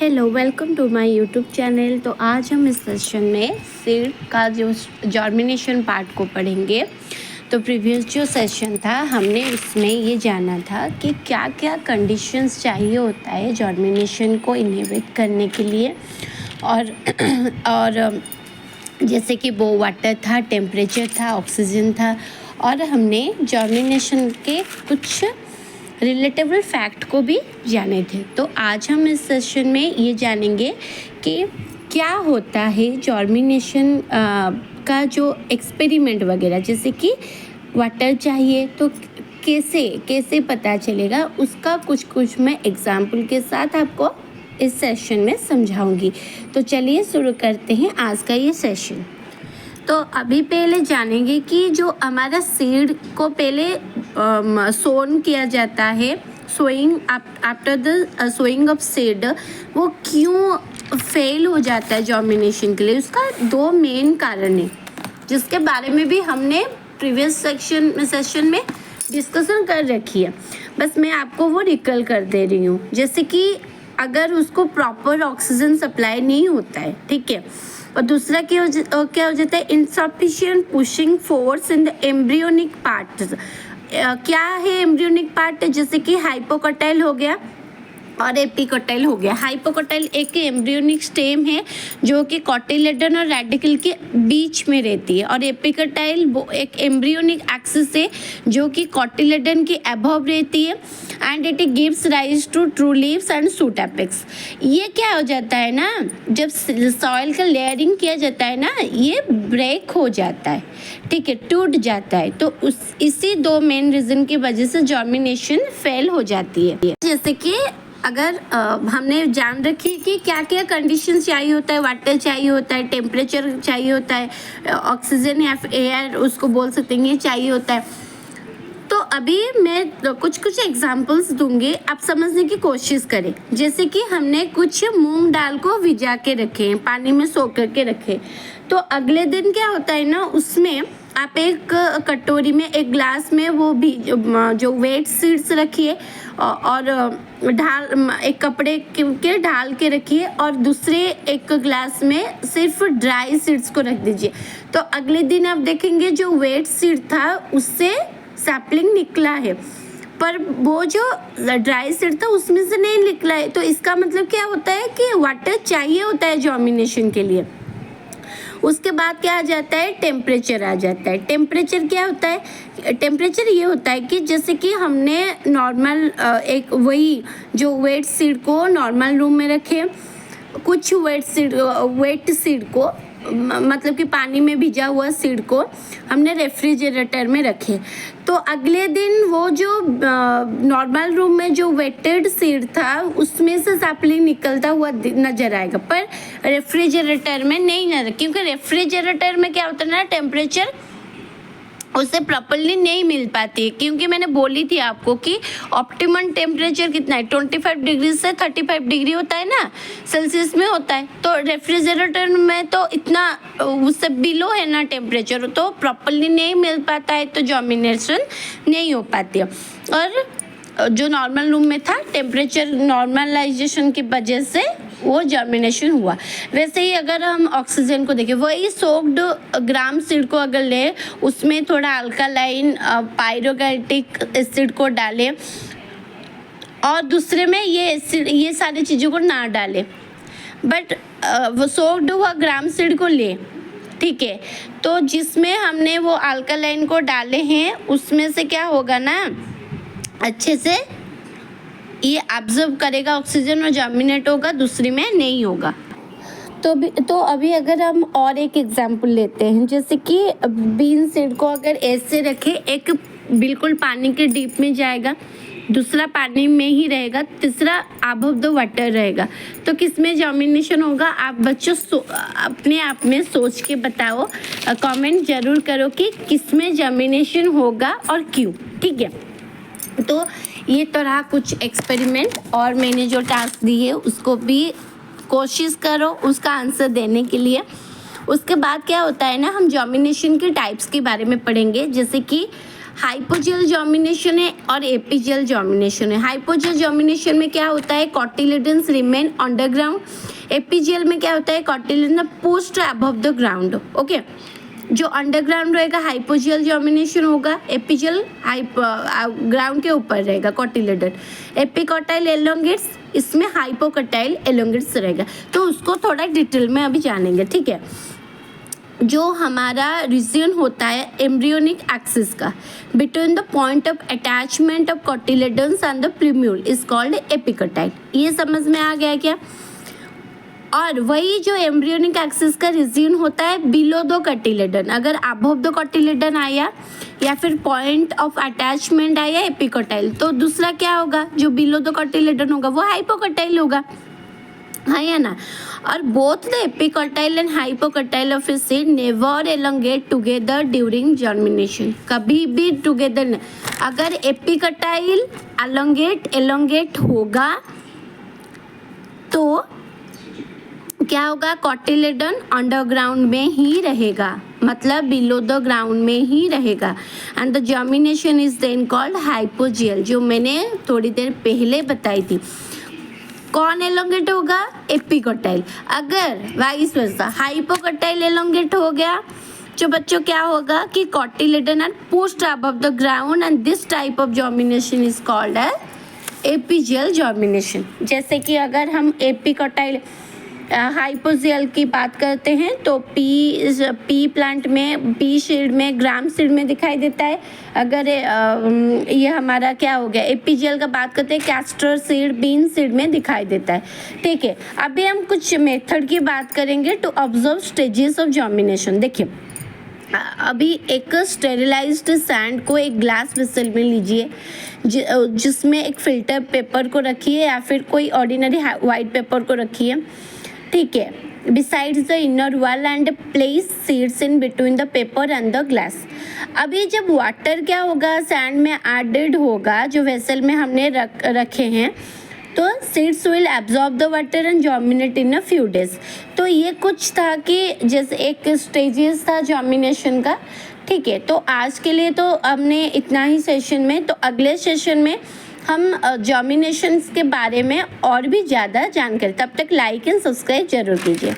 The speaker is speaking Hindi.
Hello, welcome to my YouTube channel. तो आज हम इस सेशन में सीड का जो जर्मिनेशन पार्ट को पढ़ेंगे। तो प्रीवियस जो सेशन था हमने उसमें ये जाना था कि क्या क्या कंडीशंस चाहिए होता है जर्मिनेशन को इनहिबिट करने के लिए। और जैसे कि वो वाटर था, टेम्परेचर था, ऑक्सीजन था, और हमने जर्मिनेशन के कुछ रिलेटेबल फैक्ट को भी जाने थे। तो आज हम इस सेशन में ये जानेंगे कि क्या होता है जर्मिनेशन का जो एक्सपेरिमेंट वगैरह, जैसे कि वाटर चाहिए तो कैसे पता चलेगा, उसका कुछ मैं एग्जाम्पल के साथ आपको इस सेशन में समझाऊंगी। तो चलिए शुरू करते हैं आज का ये सेशन। तो अभी पहले जानेंगे कि जो हमारा सीड को पहले सोन किया जाता है, sowing after the sowing of seed, वो क्यों फेल हो जाता है जर्मिनेशन के लिए। उसका दो मेन कारण है जिसके बारे में भी हमने प्रीवियस सेशन में डिस्कशन कर रखी है। बस मैं आपको वो रिकल कर दे रही हूँ। जैसे कि अगर उसको प्रॉपर ऑक्सीजन सप्लाई नहीं होता है, ठीक है, और दूसरा क्या हो जाता है, insufficient pushing force in the embryonic part. क्या है एम्ब्रियोनिक पार्ट? जैसे कि हाइपोकोटाइल हो गया और एपिकोटाइल हो गया। हाइपोकोटाइल एक एम्ब्रियोनिक स्टेम है जो कि कोटिलेडन और रेडिकल के बीच में रहती है, और एपिकोटाइल वो एक एम्ब्रियोनिक एक्सिस है जो कि कोटिलेडन के अबव रहती है, and it gives rise to true leaves and shoot apex. ये क्या हो जाता है ना, जब सॉइल का लेयरिंग किया जाता है ना, ये ब्रेक हो जाता है, ठीक है, टूट जाता है। तो इसी दो मेन रीज़न की वजह से जर्मिनेशन फेल हो जाती है। जैसे कि अगर हमने जान रखी कि क्या क्या कंडीशन चाहिए होता है, वाटर चाहिए होता है, टेम्परेचर चाहिए होता है, ऑक्सीजन या एयर उसको बोल सकते हैं, ये चाहिए होता है। तो अभी मैं कुछ एग्जांपल्स दूंगी, आप समझने की कोशिश करें। जैसे कि हमने कुछ मूंग दाल को भिजा के रखे हैं, पानी में सो करके रखे, तो अगले दिन क्या होता है ना, उसमें आप एक कटोरी में, एक ग्लास में वो भी जो वेट सीड्स रखिए और एक कपड़े के ढाल के रखिए, और दूसरे एक ग्लास में सिर्फ ड्राई सीड्स को रख दीजिए। तो अगले दिन आप देखेंगे जो वेट सीड था उससे सैपलिंग निकला है, पर वो जो ड्राई सीड था उसमें से नहीं निकला है। तो इसका मतलब क्या होता है कि वाटर चाहिए होता है जर्मिनेशन के लिए। उसके बाद क्या आ जाता है, टेम्परेचर आ जाता है। टेम्परेचर क्या होता है? टेम्परेचर ये होता है कि जैसे कि हमने नॉर्मल एक वही जो वेट सीड को नॉर्मल रूम में रखे, कुछ वेट सीड को मतलब कि पानी में भिजा हुआ सीड को हमने रेफ्रिजरेटर में रखे, तो अगले दिन वो जो नॉर्मल रूम में जो वेटेड सीड था उसमें से सैपलिंग निकलता हुआ नजर आएगा, पर रेफ्रिजरेटर में नहीं नजर, क्योंकि रेफ्रिजरेटर में क्या होता है ना, टेम्परेचर उसे प्रॉपरली नहीं मिल पाती है। क्योंकि मैंने बोली थी आपको कि ऑप्टिमम टेम्परेचर कितना है, 25 डिग्री से 35 डिग्री होता है ना, सेल्सियस में होता है। तो रेफ्रिजरेटर में तो इतना उससे बिलो है ना टेम्परेचर, तो प्रॉपरली नहीं मिल पाता है, तो जर्मिनेशन नहीं हो पाती है। और जो नॉर्मल रूम में था, टेम्परेचर नॉर्मलाइजेशन की वजह से वो जर्मिनेशन हुआ। वैसे ही अगर हम ऑक्सीजन को देखें, वही सोक्ड ग्राम सीड को अगर ले, उसमें थोड़ा अल्कालाइन पायरोगैटिक एसिड को डालें, और दूसरे में ये सारी चीज़ों को ना डालें, बट वो सोक्ड हुआ ग्राम सीड को ले, ठीक है, तो जिसमें हमने वो अल्कालाइन को डाले हैं उसमें से क्या होगा ना, अच्छे से ये ऑब्जर्व करेगा ऑक्सीजन और जर्मिनेट होगा, दूसरी में नहीं होगा। तो अभी अगर हम और एक एग्जांपल लेते हैं, जैसे कि बीन सीड को अगर ऐसे रखें, एक बिल्कुल पानी के डीप में जाएगा, दूसरा पानी में ही रहेगा, तीसरा अबव द वाटर रहेगा, तो किस में जर्मिनेशन होगा? आप बच्चों अपने आप में सोच के बताओ, कमेंट जरूर करो कि किस में जर्मिनेशन होगा और क्यों, ठीक है। तो ये तो रहा कुछ एक्सपेरिमेंट, और मैंने जो टास्क दी है उसको भी कोशिश करो उसका आंसर देने के लिए। उसके बाद क्या होता है ना, हम जर्मिनेशन के टाइप्स के बारे में पढ़ेंगे। जैसे कि हाइपोजेल जर्मिनेशन है और एपीजेल जर्मिनेशन है। हाइपोजेल जर्मिनेशन में क्या होता है, कॉटिलेडन्स रिमेन अंडरग्राउंड। एपीजेल में क्या होता है, cotyledons post above the ground. Okay, जो अंडरग्राउंड रहेगा हाइपोजेल जर्मिनेशन होगा, एपीजेल ग्राउंड के ऊपर रहेगा कॉटिलेडन। एपिकॉटाइल एलोंगेट्स, इसमें हाइपोकटाइल एलोंगेट्स रहेगा। तो उसको थोड़ा डिटेल में अभी जानेंगे, ठीक है। जो हमारा रीजन होता है एम्ब्रियोनिक एक्सिस का between the point of attachment of cotyledons and the plumule is called epicotyl. ये समझ में आ गया क्या? और वही जो एम्ब्रियोनिक एक्सिस का रीजन होता है बिलो द कॉटिलेडन, अगर अबव द कॉटिलेडन आया या फिर पॉइंट ऑफ अटैचमेंट आया एपिकॉटाइल, तो दूसरा क्या होगा, जो बिलो द कॉटिलेडन होगा वो हाइपोकॉटाइल होगा, हाँ या ना। और both the epicotyl and hypocotyl of a seed never elongate together during germination, कभी भी टुगेदर नहीं। अगर एपिकॉटाइल एलोंगेट होगा तो क्या होगा, कॉटिलेडन अंडरग्राउंड में ही रहेगा, मतलब बिलो द ग्राउंड में ही रहेगा। And the germination is then called hypogeal, जो मैंने थोड़ी देर पहले बताई थी। कौन एलोंगेट होगा, एपिकॉटाइल। अगर वाइस वर्सा हाइपोकॉटाइल एलोंगेट हो गया जो बच्चों क्या होगा कि cotyledon are pushed above the ground and this type of germination is called as epigeal germination. जैसे कि अगर हम एपिकॉटाइल हाइपोजेल की बात करते हैं तो पी प्लांट में, पी सीड में, ग्राम सीड में दिखाई देता है। अगर ये हमारा क्या हो गया, एपीजेल का बात करते हैं कैस्टर सीड, बीन सीड में दिखाई देता है, ठीक है। अभी हम कुछ मेथड की बात करेंगे to observe stages of germination. देखिए, अभी एक स्टेरिलाइज्ड सैंड को एक ग्लास वेसल में लीजिए, जिसमें एक फिल्टर पेपर को रखिए या फिर कोई ऑर्डिनरी वाइट पेपर को रखिए, ठीक है, besides the inner wall and place seeds in between the paper and the glass. अभी जब वाटर क्या होगा, सैंड में एडेड होगा जो वेसल में हमने रखे हैं, तो seeds will absorb the water and germinate in a few days. तो ये कुछ था कि जैसे एक स्टेजेस था जर्मिनेशन का, ठीक है। तो आज के लिए तो हमने इतना ही सेशन में, तो अगले सेशन में हम जर्मिनेशंस के बारे में और भी ज़्यादा जानकारी। तब तक लाइक एंड सब्सक्राइब जरूर कीजिए।